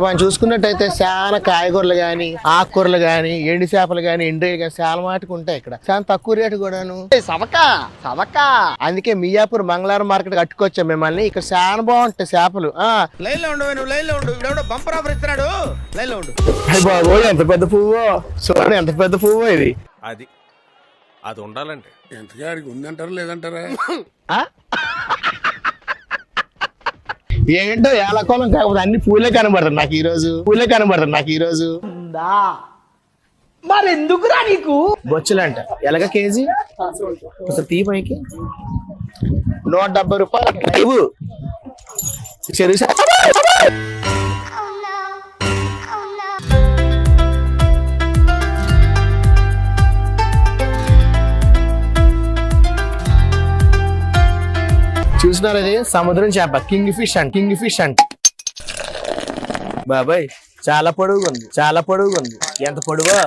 మనం చూసుకున్నట్టయితే చాలా కాయగూరలు గాని, ఆకుకూరలు గాని, ఎండి చేపలు గాని, ఎండ్రీలు గాని చాలా మాటకు ఉంటాయి ఇక్కడ. చాలా తక్కువ రేటు కూడాను. అందుకే మియాపూర్ మంగళవారం మార్కెట్ కట్టుకొచ్చాం మిమ్మల్ని. ఇక్కడ చాలా బాగుంటాయి చేపలు. లైన్ లో ఉండు, లైన్ లో ఉండు. ఇవిడెవడో బంపర్ ఆఫర్ ఇస్తున్నాడు, లైన్ లో ఉండు. బాబోయ్ ఎంత పెద్ద పువ్వు చూడండి, ఎంత పెద్ద పువ్వు ఇది. అది ఉండాలంటే ఎంతగా ఉందంటారా లేదంటారా? ఏంటో ఏలకోలం కాకపోతే అన్ని పూలే కనబడతారు నాకు ఈ రోజు. మరెందుకురా నీకు బొచ్చులంట ఎలాగ కేజీ అసలు తీ పైకి 170 రూపాయలు. చెరువు చూసినారు, అది సముద్రం చేప, కింగ్ ఫిష్ అంట. బాబాయ్ చాలా పొడుగుంది ఎంత పొడువో.